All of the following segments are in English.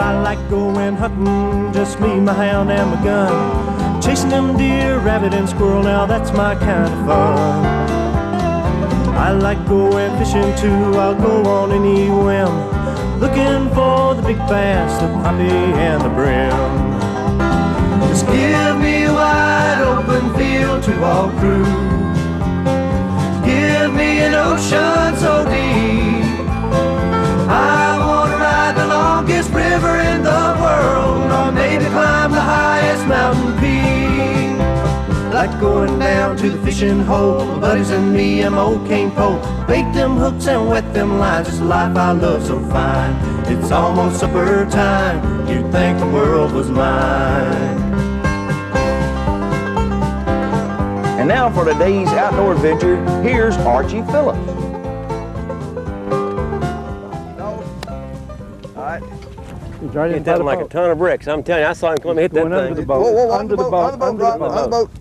I like going hunting, just me, my hound, and my gun. Chasing them deer, rabbit, and squirrel, now that's my kind of fun. I like going fishing too, I'll go on any whim, looking for the big bass, the crappie, and the brim. Just give me a wide open field to walk through. Give me an ocean so deep. I want to ride the longest river in the world, or maybe climb the highest mountain peak. Like going down to the fishing hole, my buddies and me and my old cane pole. Bait them hooks and wet them lines, it's a life I love so fine. It's almost supper time, you'd think the world was mine. And now for today's outdoor adventure, here's Archie Phillips. He's right hit that like a ton of bricks. I'm telling you, I saw him come hit that thing. Under the boat. Whoa, under the boat. Under the boat.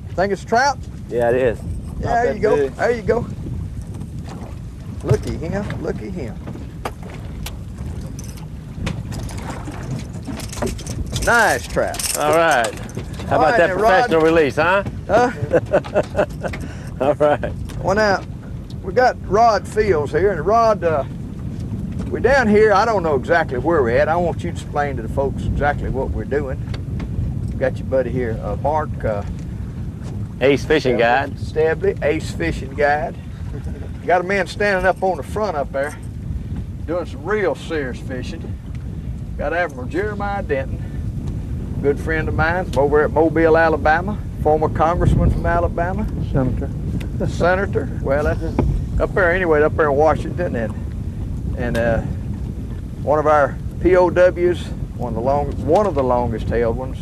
Think it's a trout? Yeah, it is. Yeah, there you go. Big. There you go. Looky him. Looky him. Nice trout. All right. How about that professional release, huh? All right. Well, now, we got Rod Fields here, and Rod, we're down here. I don't know exactly where we're at. I want you to explain to the folks exactly what we're doing. We got your buddy here, Mark. Ace Fishing Guide. Stabley, Ace Fishing Guide. Got a man standing up on the front up there, doing some real serious fishing. Got Admiral Jeremiah Denton, good friend of mine from over at Mobile, Alabama, former congressman from Alabama. Senator. Well, that's up there anyway, up there in Washington, and one of our POWs, one of the longest tailed ones.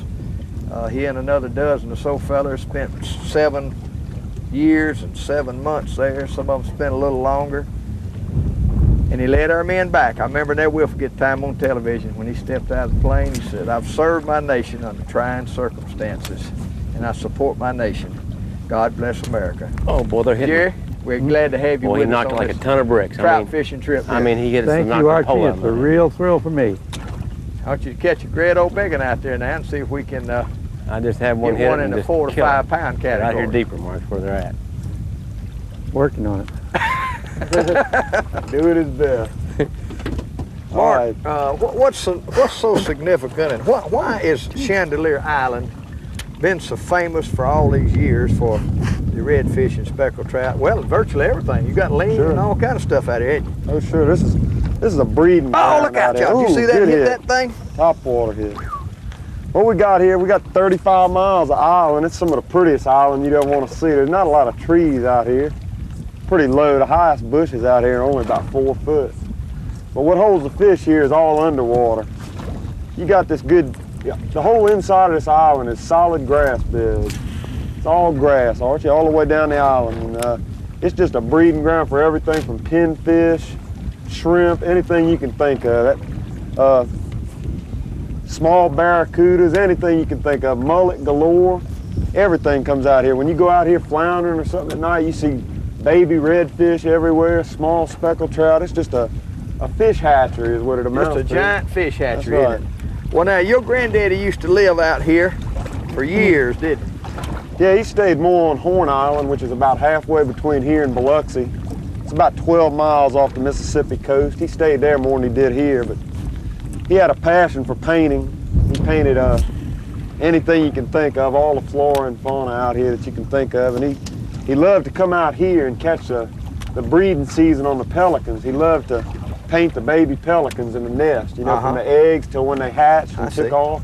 He and another dozen or so fellas spent 7 years and 7 months there. Some of them spent a little longer. And he led our men back. I remember, never will forget time on television when he stepped out of the plane. He said, "I've served my nation under trying circumstances, and I support my nation. God bless America." Oh boy, they're hitting. Jerry, we're glad to have you with us. He knocked like a ton of bricks. Trout fishing trip. I mean, he hit us. Thank you, Archie. It's a real thrill for me. I want you to catch a great old big one out there now and see if we can I just have one hit one in the 4 to 5 pound category. Out here deeper, Mark, where they're at. Working on it. Doing his best. Mark, what's so significant, and why is Chandeleur Island been so famous for all these years for the redfish and speckled trout? Well, virtually everything. You got ling and all kind of stuff out here, ain't you? Oh, sure. This is a breeding ground. Oh, look out, y'all. Did you see that hit that thing? Top water hit. What we got here, we got 35 miles of island. It's some of the prettiest island you'd ever want to see. There's not a lot of trees out here. Pretty low. The highest bushes out here are only about 4 foot. But what holds the fish here is all underwater. You got this good, the whole inside of this island is solid grass beds. It's all grass, Archie, all the way down the island. And, it's just a breeding ground for everything from pinfish, shrimp, anything you can think of. Small barracudas, anything you can think of, mullet galore. Everything comes out here. When you go out here floundering or something at night, you see baby redfish everywhere, small speckled trout. It's just a fish hatchery is what it amounts to. Just a giant fish hatchery, That's right. isn't it? Well, now, your granddaddy used to live out here for years, didn't he? Yeah, he stayed more on Horn Island, which is about halfway between here and Biloxi. It's about 12 miles off the Mississippi coast. He stayed there more than he did here, but he had a passion for painting. He painted anything you can think of, all the flora and fauna out here that you can think of, and he loved to come out here and catch the breeding season on the pelicans. He loved to paint the baby pelicans in the nest, you know, from the eggs till when they hatched and took off.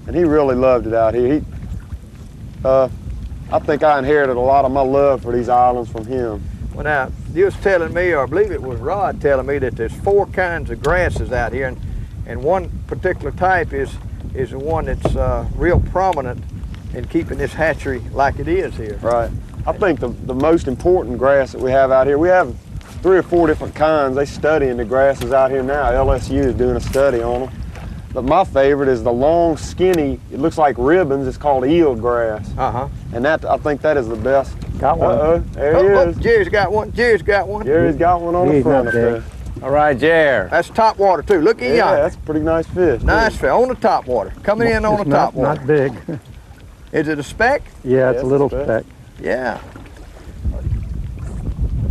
And he really loved it out here. I think I inherited a lot of my love for these islands from him. Well, now, you was telling me, or I believe it was Rod telling me, that there's 4 kinds of grasses out here, and one particular type is the one that's real prominent in keeping this hatchery like it is here. Right. I think the most important grass that we have out here, we have 3 or 4 different kinds. They studying the grasses out here now. LSU is doing a study on them. But my favorite is the long, skinny, it looks like ribbons. It's called eel grass. And that, I think that is the best. Got one. There he is. Jerry's got one. Jerry's got one. Jerry's got one on the front up there. All right, Jer. That's top water too. Look at Yeah, yonder. that's a pretty nice fish. Nice fish on the top water. Coming in on the top water. Not big. Is it a speck? Yeah, it's a little speck. speck. Yeah.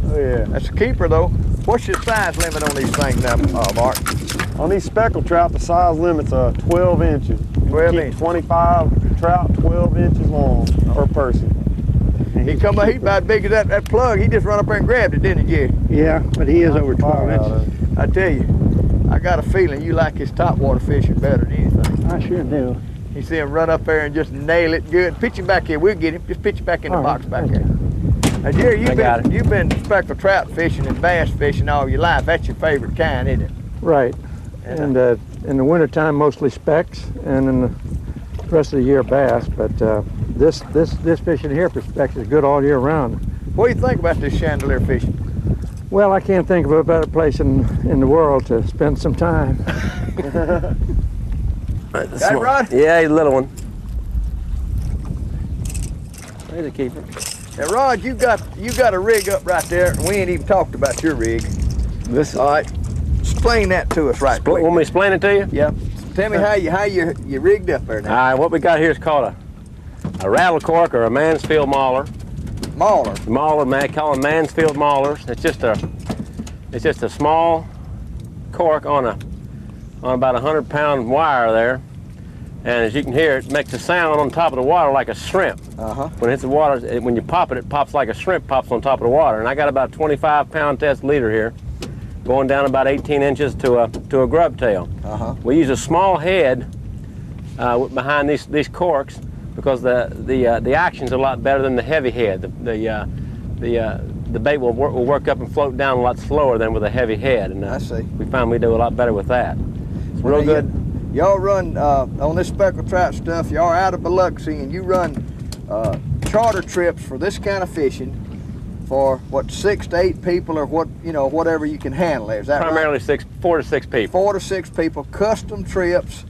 Oh yeah. That's a keeper though. What's your size limit on these things now, Mark? On these speckled trout, the size limit's 12 inches. 12 Keep inches. 25 trout 12 inches long per person. He come up, he about big as that plug. He just run up there and grabbed it, didn't he, Jerry? Yeah, but he is over 12 inches. I tell you, I got a feeling you like his topwater fishing better than anything. I sure do. You see him run up there and just nail it good. Pitch him back here. We'll get him. Just pitch him back in the All box right, back thank there. Now, Jerry, you've been speckled trout fishing and bass fishing all your life. That's your favorite kind, isn't it? Right. And in the wintertime, mostly specks, and in the rest of the year, bass. But this fishing here for specks is good all year round. What do you think about this Chandeleur fishing? Well, I can't think of a better place in the world to spend some time. Got it, Rod? Yeah, he's a little one. There's a keeper. Now, Rod, you got a rig up right there, and we ain't even talked about your rig. This. All right, explain that to us right quick. Want me to explain it to you? Yeah. Tell me how you rigged up there All now. right, what we got here is called a rattle cork or a Mansfield mauler. Mauler. Mauler, man, call them Mansfield maulers. It's just a small cork on about 100-pound wire there, and as you can hear, it makes a sound on top of the water like a shrimp. When it hits the water, when you pop it, it pops like a shrimp pops on top of the water. And I got about 25-pound test leader here, going down about 18 inches to a grub tail. We use a small head behind these corks because the action's a lot better than the heavy head. The bait will work up and float down a lot slower than with a heavy head, and I see. we find we do a lot better with that. It's real good. Y'all run on this speckled trout stuff. Y'all are out of Biloxi, and you run charter trips for this kind of fishing for what, 6 to 8 people, or what, whatever you can handle there. Is that Primarily right? 4 to 6 people. 4 to 6 people, custom trips.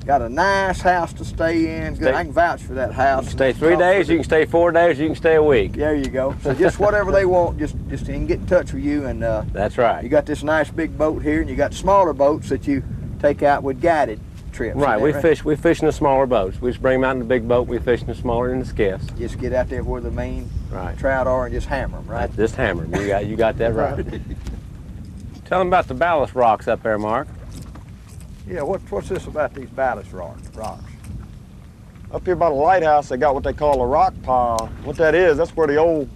Got a nice house to stay in. Good. I can vouch for that house. You can stay 3 days, you can stay 4 days, you can stay a week. There you go. So just whatever they want, just they can get in touch with you. And that's right. you got this nice big boat here, and you got smaller boats that you take out with guided trips. Right. We fish in the smaller boats. We just bring them out in the big boat. We fish in the smaller in the skiffs. Just get out there where the main Right. trout are and just hammer them. Right. Just hammer them. You got that right. Tell them about the ballast rocks up there, Mark. Yeah. What's this about these ballast rocks? Up here by the lighthouse, they got what they call a rock pile. What that is, that's where the old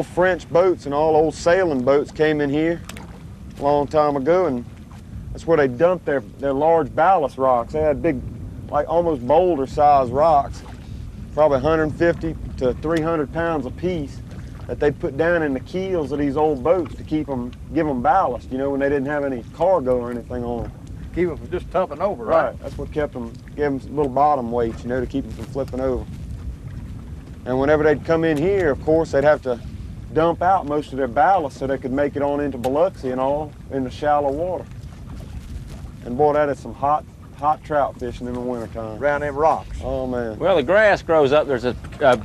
French boats and all old sailing boats came in here a long time ago, and that's where they dumped their large ballast rocks. They had big, like almost boulder-sized rocks, probably 150 to 300 pounds a piece, that they'd put down in the keels of these old boats to give them ballast, when they didn't have any cargo or anything on them. Keep them from just tumbling over, right? That's what gave them little bottom weights, to keep them from flipping over. And whenever they'd come in here, of course, they'd have to dump out most of their ballast so they could make it on into Biloxi and all in the shallow water. And boy, that is some hot trout fishing in the wintertime. Around them rocks. Oh man. Well, the grass grows up. There's a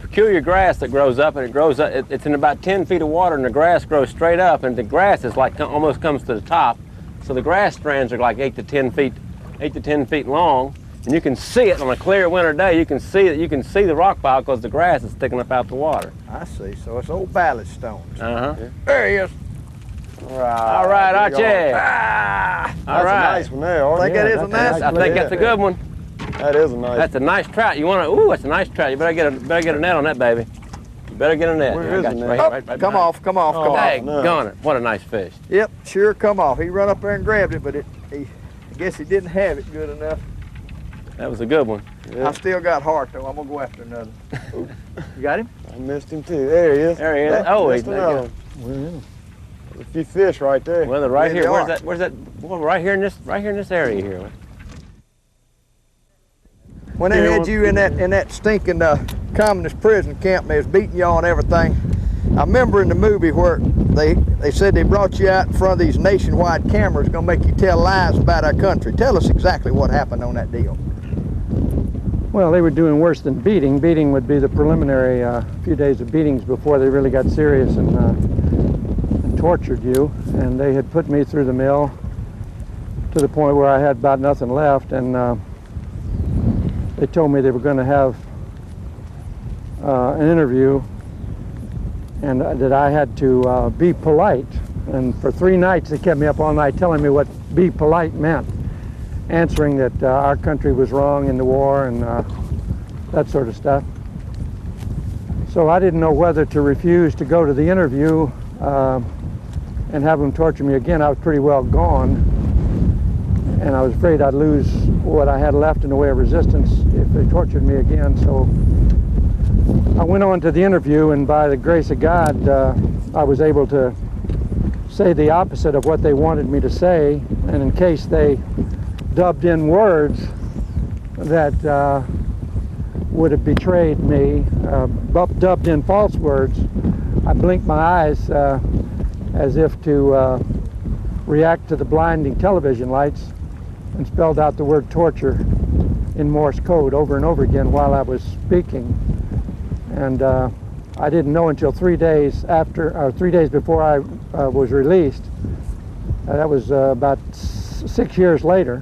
peculiar grass that grows up, and it grows up. It's in about 10 feet of water, and the grass grows straight up, and the grass is like almost comes to the top. So the grass strands are like 8 to 10 feet long, and you can see it on a clear winter day. You can see the rock pile because the grass is sticking up out the water. I see. So it's old ballast stones. Yeah. There he is. All right, Archie. Ah! That's a nice one there, Archie. Think that is a nice I think that's a good one. That is a nice That's a nice trout. That's a nice trout. You better get a net on that, baby. You better get a net. Where Here, I is got the you net? right Come off. Oh, Hey, no. gone it. What a nice fish. Yep, sure come off. He run up there and grabbed it, but I guess he didn't have it good enough. That was a good one. I still got heart though. I'm gonna go after another. You got him? I missed him too. There he is. There he is. Oh, Missed he's another one. Well, There's a few fish right there. Well, they're right There here. they Where's are. that? Well, right here in this area here. When they had you in that stinking communist prison camp, and they was beating you on everything. I remember in the movie where they said they brought you out in front of these nationwide cameras, gonna make you tell lies about our country. Tell us exactly what happened on that deal. well, they were doing worse than beating. Beating would be the preliminary few days of beatings before they really got serious and tortured you, and they had put me through the mill to the point where I had about nothing left, and they told me they were going to have an interview, and that I had to be polite. And for 3 nights they kept me up all night telling me what be polite meant, answering that our country was wrong in the war and that sort of stuff. So I didn't know whether to refuse to go to the interview and have them torture me again. I was pretty well gone, and I was afraid I'd lose what I had left in the way of resistance if they tortured me again. So I went on to the interview, and by the grace of God, I was able to say the opposite of what they wanted me to say, and in case they dubbed in words that would have betrayed me, dubbed in false words, I blinked my eyes as if to react to the blinding television lights and spelled out the word torture in Morse code over and over again while I was speaking. And I didn't know until 3 days after, or 3 days before I was released, that was about 6 years later,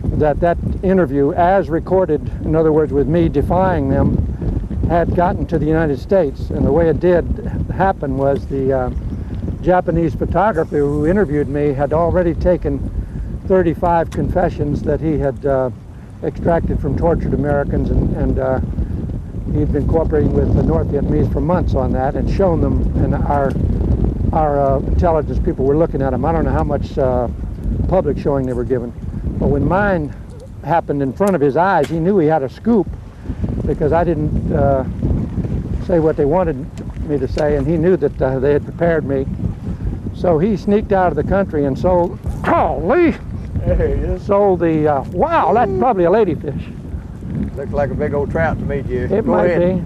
that interview, as recorded, in other words with me defying them, had gotten to the United States. And the way it did happen was the Japanese photographer who interviewed me had already taken 35 confessions that he had extracted from tortured Americans, and he'd been cooperating with the North Vietnamese for months on that and shown them, and our intelligence people were looking at them. I don't know how much public showing they were given, but when mine happened in front of his eyes, he knew he had a scoop, because I didn't say what they wanted me to say, and he knew that they had prepared me. So he sneaked out of the country and sold, holy, sold the, wow, that's probably a ladyfish. Looks like a big old trout to me, Jerry. It might be.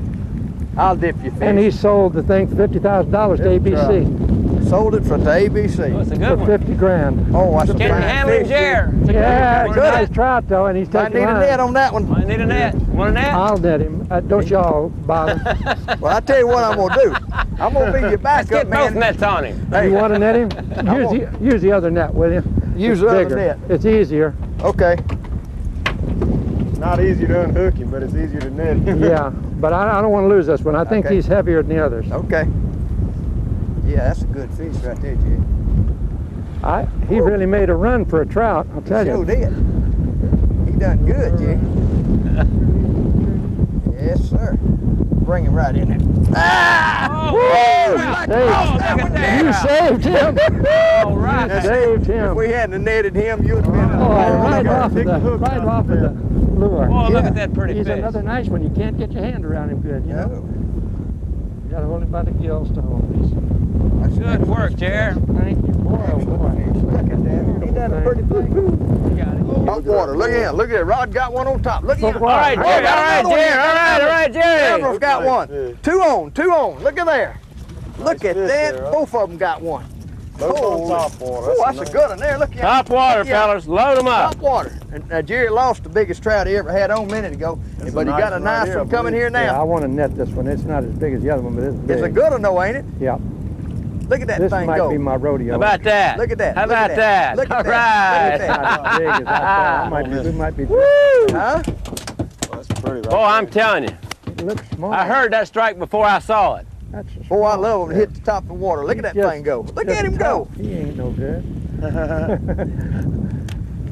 I'll dip your fish. And he sold the thing for $50,000 to ABC. Sold it for to ABC. Oh, it's a good For one. 50 grand. Oh, that's a Can you fine handle him, fish. Jer? Yeah, it's a Good. nice trout though, and he's I taking need a mine. net on that one. I need a net. Want a net? I'll net him. Don't y'all bother. Well, I tell you what I'm gonna do. I'm gonna be your Let's backup get both man. nets on him. Hey, You want to net him? Use the other net, will you? use It's the other bigger. net. It's easier. Okay. Not easy to unhook him, but it's easier to net him. Yeah, but I don't want to lose this one. I think Okay. he's heavier than the others. Okay. Yeah, that's a good fish right there, Jerry. He really made a run for a trout, I'll tell Sure you. did. He done good, Jerry. Yes, sir. Bring him right in there. Ah! You saved him. All right. You saved If him. we hadn't netted him, you'd have been. Right off of Pick the hook right off off of there. the lure. Oh, look Yeah. at that pretty He's fish. another nice one. You can't get your hand around him good, you know? No. You gotta hold him by the gills to hold these. That's Good work, Jer. Thank you, boy, oh boy. Look at that. He done a pretty thing. You got it. Top water. Look at him. Look at it. Rod got one on top. Look at him. All right, Jerry. All right, Jerry. All right, Jerry. Everett's got one. fish. Two on. Look at there. Look at fish that. there, huh? Both of them got one. Both on top water. Oh, that's a good one there. Look at Top water, Look at him. fellas. Load them up. Top water. And Jerry lost the biggest trout he ever had on a minute ago, That's but a he nice got a one right nice here, one I coming believe. here Yeah, I now. want to net this one. It's not as big as the other one, but it's big. It's a good one though, ain't it? Yeah. Look at that This thing might go. be my rodeo. How about that? Look at that. How Look at about that. that? Look at All that. right. Look at Not as big as I thought. We might be. Huh? That's pretty right Boy, I'm telling you, It looks small. I heard that strike before I saw it. That's a Boy, I small love him to fish. hit the top of the water. Look at that Just- thing go. Look just at him go. tough. He ain't no good.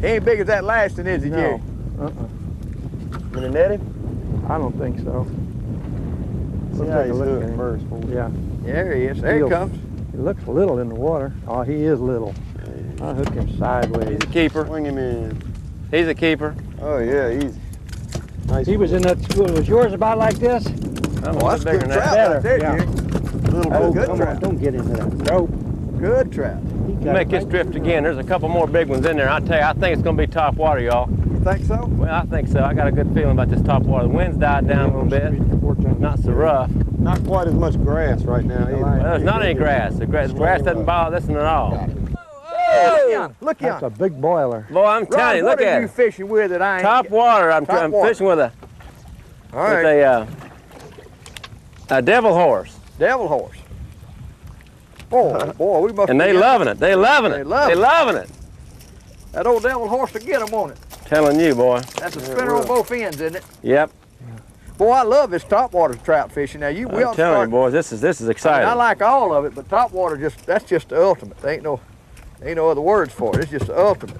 He ain't big as that last one, is he, Jerry? No. Gonna net him? I don't think so. See We'll how take a he's look at hooked him. first. Yeah. There he is. There he Feels- comes. He looks little in the water. Oh, he is little. I'll hook him sideways. He's a keeper. Swing him in. He's a keeper. Oh yeah, easy. Nice. He was in that school. Was yours about like this? I'm a Oh, little that's a bigger good than trout that. right there, Yeah. Jerry. little That's a boat. good Come trout. on, don't get into that rope. Good trout. He got Make it this right drift through. again. There's a couple more big ones in there. I tell you, I think it's going to be top water, y'all. You think so? Well, I think so. I got a good feeling about this top water. The wind's died down a little bit. Not so rough. Not quite as much grass right now either. Right. Well, there's not any grass. The grass doesn't bother this one at all. Look That's yonder. a big boiler. Boy, I'm telling you, Rod, look what are at you it. fishing with that I ain't? Top water. I'm Top water. fishing with All right. a devil horse. Devil horse. Boy, we must. And they loving it. They loving it. They love They it. loving it. That old devil horse to get them on it. Telling you, boy. That's a spinner on both ends, isn't it? Yep. Boy, I love this topwater trout fishing. Now we I'm ought to telling start. you, boys, this is exciting. I like all of it, but topwater that's just the ultimate. There ain't no other words for it. It's just the ultimate.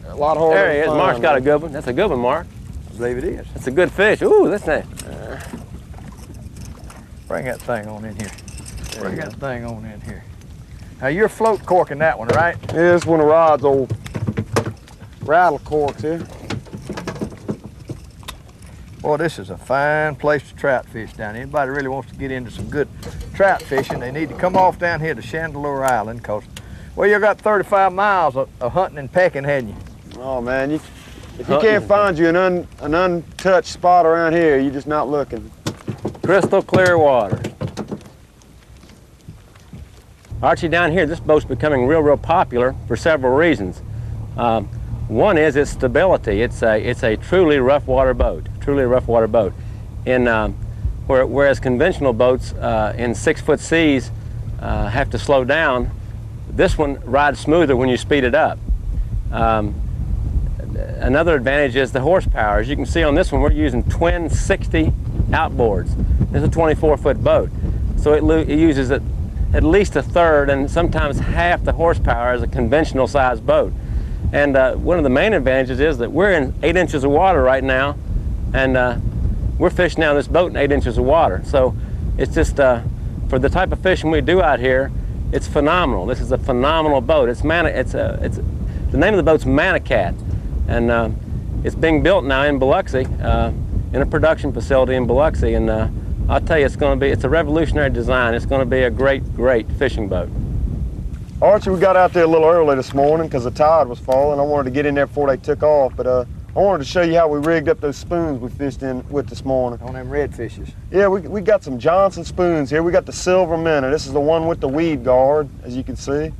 A lot harder. There he to is. find, Mark's got a man. good one. That's a good one, Mark. I believe it is. That's a good fish. Ooh, that's nice. Bring that thing on in here. Bring that thing on in here. Now you're float corking that one, right? Yeah, it's one of Rod's old rattle corks here. Boy, this is a fine place to trout fish down here. Anybody really wants to get into some good trout fishing, they need to come off down here to Chandeleur Island, because, well, you got 35 miles of hunting and pecking, hadn't you? Oh man, if you can't find you an untouched spot around here, you're just not looking. Crystal clear water. Archie, down here, this boat's becoming real popular for several reasons. One is its stability. It's a truly rough water boat. Whereas conventional boats in 6-foot seas have to slow down, this one rides smoother when you speed it up. Another advantage is the horsepower. As you can see on this one, we're using twin 60 outboards. This is a 24-foot boat, so it uses at least a third and sometimes half the horsepower as a conventional sized boat. And one of the main advantages is that we're in 8 inches of water right now, and we're fishing down this boat in 8 inches of water. So it's just, for the type of fishing we do out here, it's phenomenal. This is a phenomenal boat. The name of the boat's Manicat, and it's being built now in Biloxi, in a production facility in Biloxi. And I'll tell you, it's a revolutionary design. It's going to be a great fishing boat. Archie, we got out there a little early this morning because the tide was falling. I wanted to get in there before they took off, but I wanted to show you how we rigged up those spoons we fished in with this morning. On them redfishes. Yeah, we got some Johnson spoons here. We got the Silver Minnow. This is the one with the weed guard, as you can see.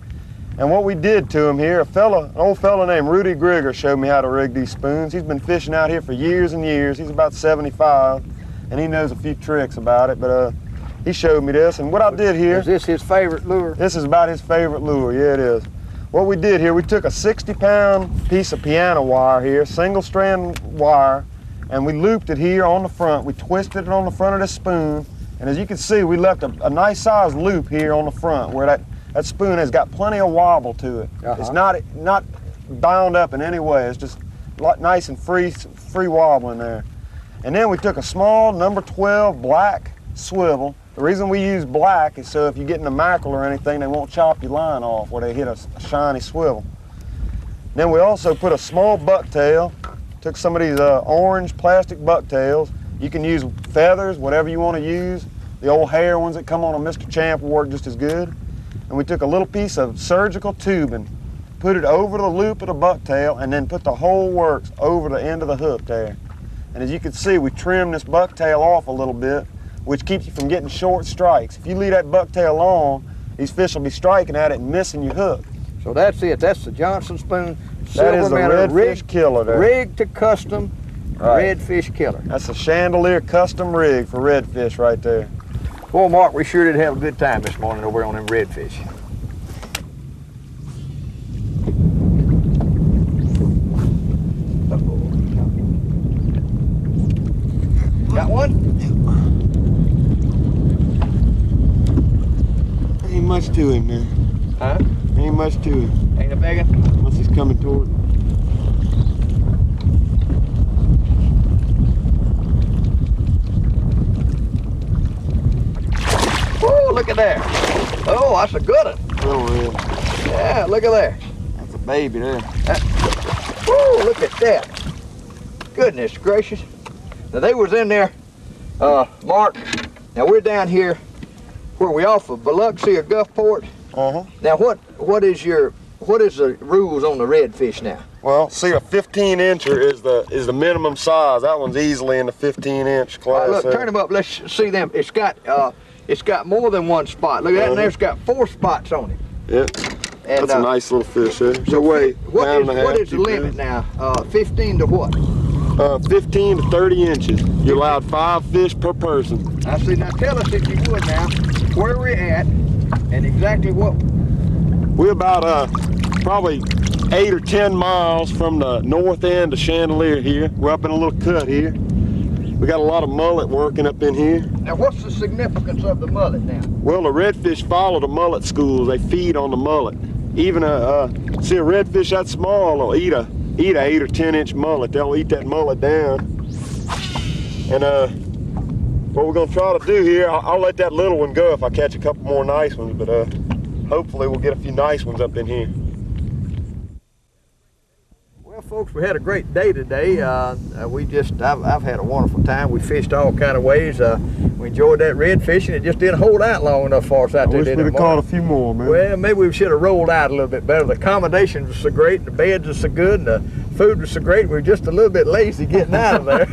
And what we did to them here, an old fella named Rudy Grigger showed me how to rig these spoons. He's been fishing out here for years and years. He's about 75, and he knows a few tricks about it, but he showed me this. And what I did here... Is this his favorite lure? This is about his favorite lure, yeah it is. What we did here, we took a 60-pound piece of piano wire here, single strand wire, and we looped it here on the front. We twisted it on the front of this spoon, and as you can see, we left a nice sized loop here on the front where that spoon has got plenty of wobble to it. It's not bound up in any way. It's just nice and free wobbling there. And then we took a small number 12 black swivel. The reason we use black is so if you get in a mackerel or anything, they won't chop your line off where they hit a shiny swivel. Then we also put a small bucktail. Took some of these orange plastic bucktails. You can use feathers, whatever you want to use. The old hair ones that come on a Mr. Champ will work just as good. And we took a little piece of surgical tubing, put it over the loop of the bucktail, and then put the whole works over the end of the hook there. And as you can see, we trimmed this bucktail off a little bit, which keeps you from getting short strikes. If you leave that bucktail on, these fish will be striking at it and missing your hook. So that's it. That's the Johnson spoon. That is the redfish killer there. Rigged to custom redfish killer. That's a Chandeleur custom rig for redfish right there. Boy, Mark, we sure did have a good time this morning over on them redfish. Got one? Ain't much to him, man. Huh? Ain't much to him. Ain't a begging? Unless he's coming toward me. Whoa, look at there. Oh, that's a good one. Little red. Yeah, look at there. That's a baby there. Whoa, look at that. Goodness gracious. Now they was in there, Mark. Now we're down here where we off of Biloxi or Gulfport. Now what is the rules on the redfish now? Well, see, a 15-incher is the minimum size. That one's easily in the 15-inch class. Look, turn them up. Let's see them. It's got more than one spot. Look at that, and there's got 4 spots on it. Yep. And, that's a nice little fish there. So weigh what is the limit now? 15 to what? 15 to 30 inches. You're allowed 5 fish per person. I see. Now tell us if you would now where we're at And exactly what? We're about probably 8 or 10 miles from the north end of Chandeleur here. We're up in a little cut here. We got a lot of mullet working up in here. Now what's the significance of the mullet now? Well, the redfish follow the mullet schools. They feed on the mullet. Even see a redfish that small will eat a 8 or 10 inch mullet. They'll eat that mullet down. And what we're gonna try to do here, I'll let that little one go if I catch a couple more nice ones, but hopefully we'll get a few nice ones up in here. Well, folks, we had a great day today. I've had a wonderful time. We fished all kind of ways. We enjoyed that red fishing. It just didn't hold out long enough for us out there. I wish we'd have caught a few more, man. Well, maybe we should have rolled out a little bit better. The accommodations were so great, and the beds are so good, and the food was so great. We were just a little bit lazy getting out of there.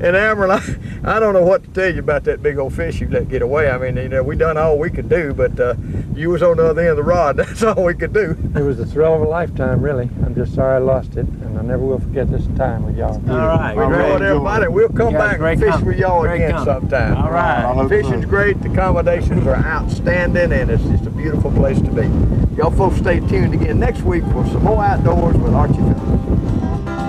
And Amber, I don't know what to tell you about that big old fish you let get away. I mean, you know, we done all we could do, but you was on the other end of the rod. That's all we could do. It was the thrill of a lifetime, really. I'm just sorry I lost it, and I never will forget this time with y'all. All right. We enjoyed everybody. We'll come back and fish with y'all again sometime. All right. Fishing's great. The accommodations are outstanding, and it's just a beautiful place to be. Y'all folks stay tuned again next week for some more outdoors with Archie Phillips.